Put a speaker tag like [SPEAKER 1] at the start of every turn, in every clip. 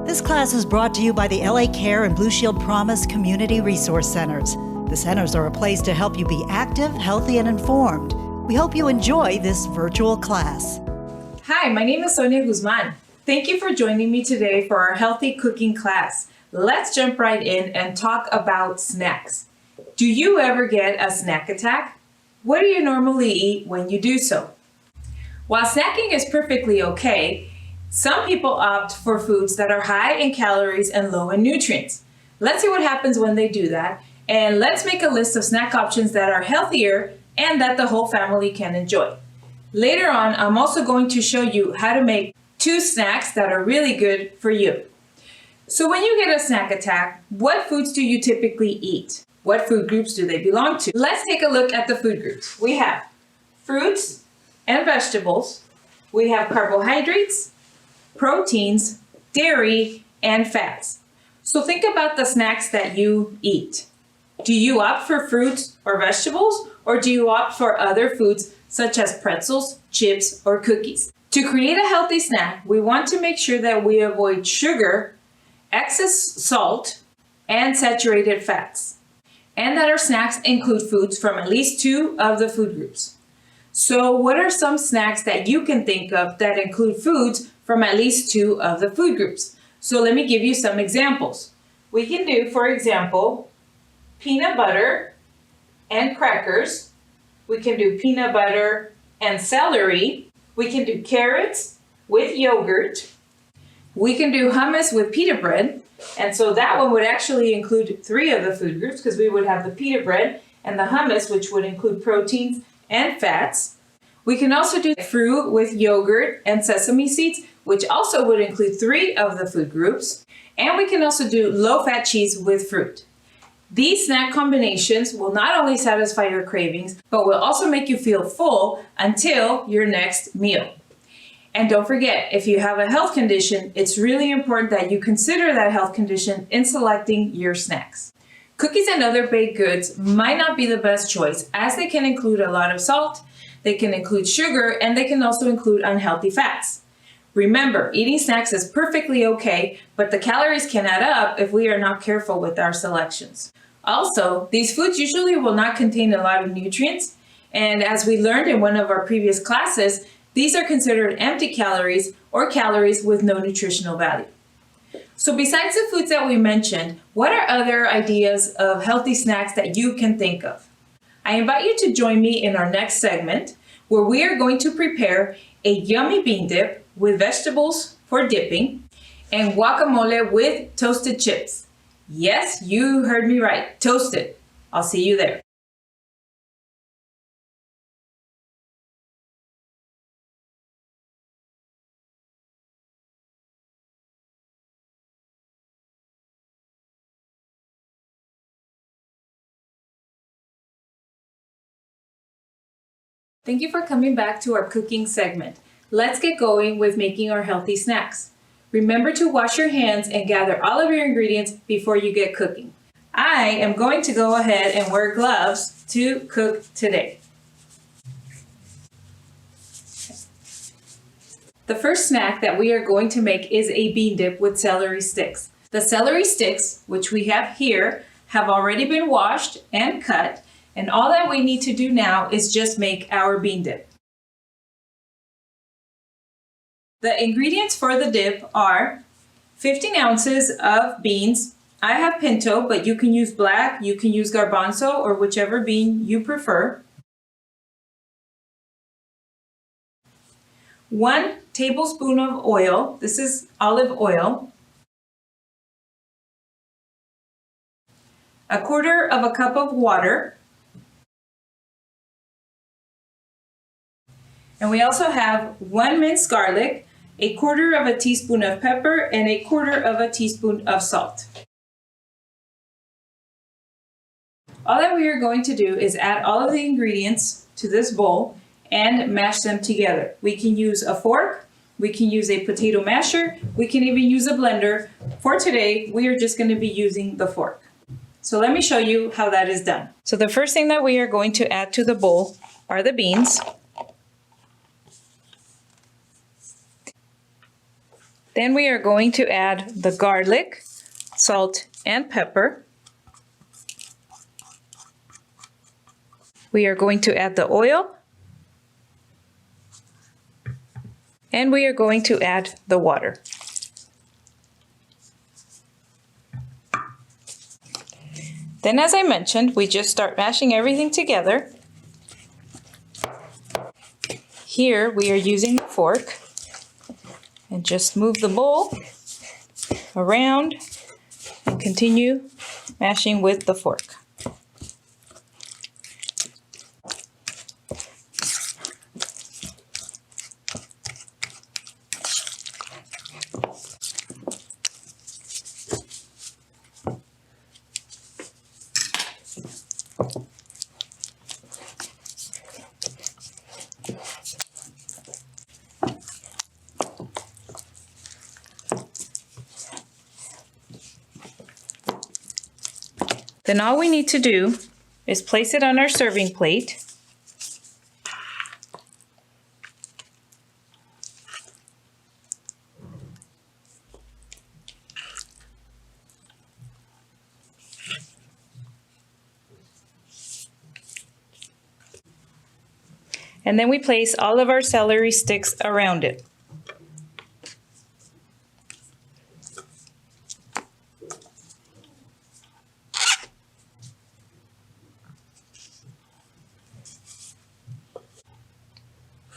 [SPEAKER 1] This class is brought to you by the LA Care and Blue Shield Promise Community Resource Centers. The centers are a place to help you be active, healthy, and informed. We hope you enjoy this virtual class.
[SPEAKER 2] Hi, my name is Sonia Guzman. Thank you for joining me today for our healthy cooking class. Let's jump right in and talk about snacks. Do you ever get a snack attack? What do you normally eat when you do so? While snacking is perfectly okay, some people opt for foods that are high in calories and low in nutrients. Let's see what happens when they do that, and let's make a list of snack options that are healthier and that the whole family can enjoy. Later on, I'm also going to show you how to make 2 snacks that are really good for you. So when you get a snack attack, what foods do you typically eat? What food groups do they belong to? Let's take a look at the food groups. We have fruits and vegetables. We have carbohydrates, proteins, dairy, and fats. So think about the snacks that you eat. Do you opt for fruits or vegetables, or do you opt for other foods such as pretzels, chips, or cookies? To create a healthy snack, we want to make sure that we avoid sugar, excess salt, and saturated fats, and that our snacks include foods from at least 2 of the food groups. So what are some snacks that you can think of that include foods from at least 2 of the food groups? So let me give you some examples. We can do, for example, peanut butter and crackers. We can do peanut butter and celery. We can do carrots with yogurt. We can do hummus with pita bread. And so that one would actually include 3 of the food groups, because we would have the pita bread and the hummus, which would include proteins and fats. We can also do fruit with yogurt and sesame seeds, which also would include 3 of the food groups. And we can also do low-fat cheese with fruit. These snack combinations will not only satisfy your cravings, but will also make you feel full until your next meal. And don't forget, if you have a health condition, it's really important that you consider that health condition in selecting your snacks. Cookies and other baked goods might not be the best choice, as they can include a lot of salt, they can include sugar, and they can also include unhealthy fats. Remember, eating snacks is perfectly okay, but the calories can add up if we are not careful with our selections. Also, these foods usually will not contain a lot of nutrients, and as we learned in one of our previous classes, these are considered empty calories or calories with no nutritional value. So besides the foods that we mentioned, what are other ideas of healthy snacks that you can think of? I invite you to join me in our next segment, where we are going to prepare a yummy bean dip with vegetables for dipping and guacamole with toasted chips. Yes, you heard me right, toasted. I'll see you there. Thank you for coming back to our cooking segment. Let's get going with making our healthy snacks. Remember to wash your hands and gather all of your ingredients before you get cooking. I am going to go ahead and wear gloves to cook today. The first snack that we are going to make is a bean dip with celery sticks. The celery sticks, which we have here, have already been washed and cut, and all that we need to do now is just make our bean dip. The ingredients for the dip are 15 ounces of beans. I have pinto, but you can use black, you can use garbanzo, or whichever bean you prefer. 1 tablespoon of oil. This is olive oil. 1/4 cup of water. And we also have 1 minced garlic, 1/4 teaspoon of pepper, and 1/4 teaspoon of salt. All that we are going to do is add all of the ingredients to this bowl and mash them together. We can use a fork, we can use a potato masher, we can even use a blender. For today, we are just going to be using the fork. So let me show you how that is done. So the first thing that we are going to add to the bowl are the beans. Then we are going to add the garlic, salt, and pepper. We are going to add the oil. And we are going to add the water. Then, as I mentioned, we just start mashing everything together. Here we are using a fork and just move the bowl around and continue mashing with the fork. Then all we need to do is place it on our serving plate. And then we place all of our celery sticks around it.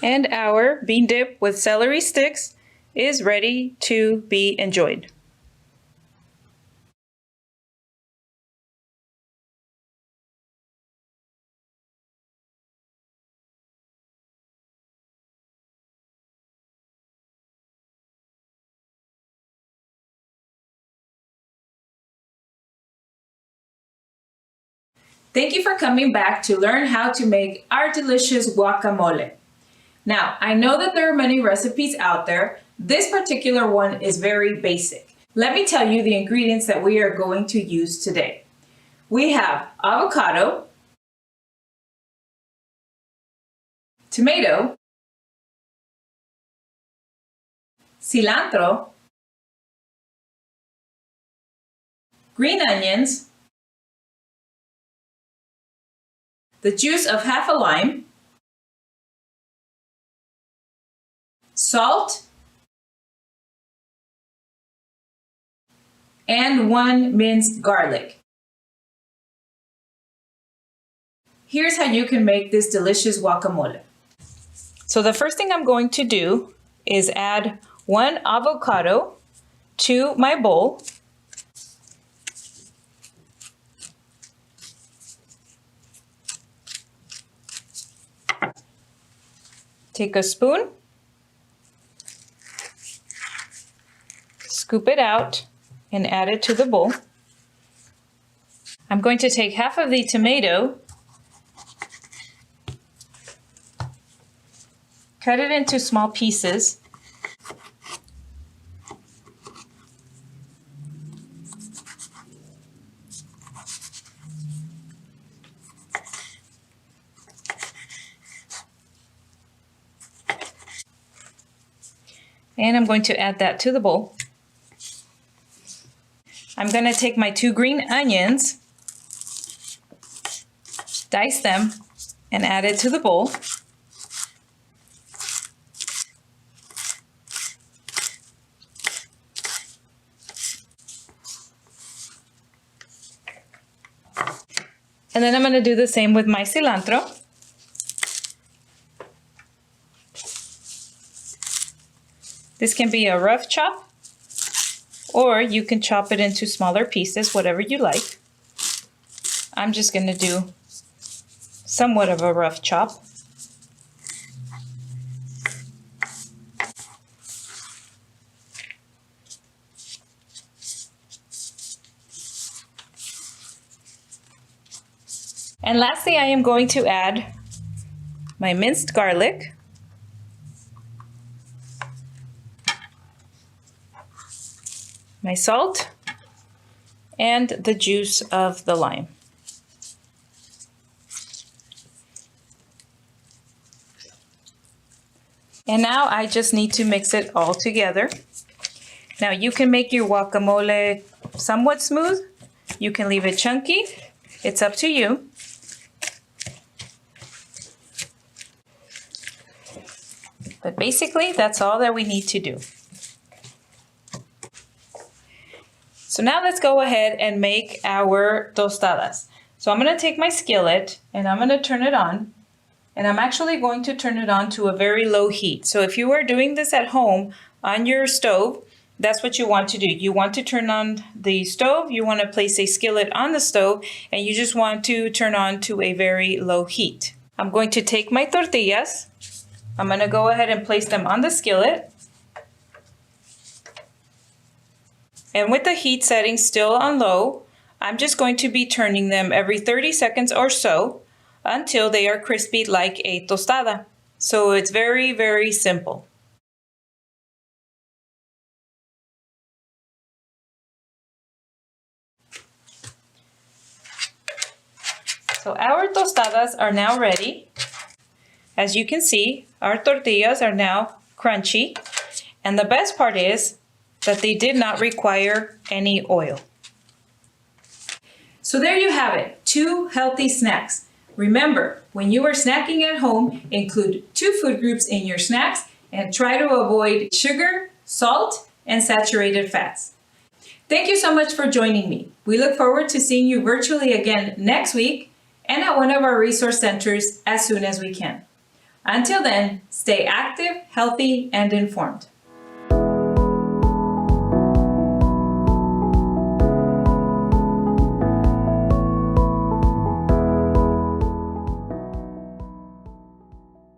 [SPEAKER 2] And our bean dip with celery sticks is ready to be enjoyed. Thank you for coming back to learn how to make our delicious guacamole. Now, I know that there are many recipes out there. This particular one is very basic. Let me tell you the ingredients that we are going to use today. We have avocado, tomato, cilantro, green onions, the juice of half a lime, salt, and 1 minced garlic. Here's how you can make this delicious guacamole. So the first thing I'm going to do is add 1 avocado to my bowl. Take a spoon, scoop it out, and add it to the bowl. I'm going to take half of the tomato, cut it into small pieces, and I'm going to add that to the bowl. I'm going to take my 2 green onions, dice them, and add it to the bowl. And then I'm going to do the same with my cilantro. This can be a rough chop, or you can chop it into smaller pieces, whatever you like. I'm just going to do somewhat of a rough chop. And lastly, I am going to add my minced garlic, my salt, and the juice of the lime. And now I just need to mix it all together. Now you can make your guacamole somewhat smooth. You can leave it chunky. It's up to you. But basically, that's all that we need to do. So now let's go ahead and make our tostadas. So I'm going to take my skillet and I'm going to turn it on. And I'm actually going to turn it on to a very low heat. So if you are doing this at home on your stove, that's what you want to do. You want to turn on the stove, you want to place a skillet on the stove, and you just want to turn on to a very low heat. I'm going to take my tortillas. I'm going to go ahead and place them on the skillet. And with the heat setting still on low, I'm just going to be turning them every 30 seconds or so until they are crispy like a tostada. So it's very, very simple. So our tostadas are now ready. As you can see, our tortillas are now crunchy. And the best part is that they did not require any oil. So there you have it, 2 healthy snacks. Remember, when you are snacking at home, include 2 food groups in your snacks and try to avoid sugar, salt, and saturated fats. Thank you so much for joining me. We look forward to seeing you virtually again next week and at one of our resource centers as soon as we can. Until then, stay active, healthy, and informed.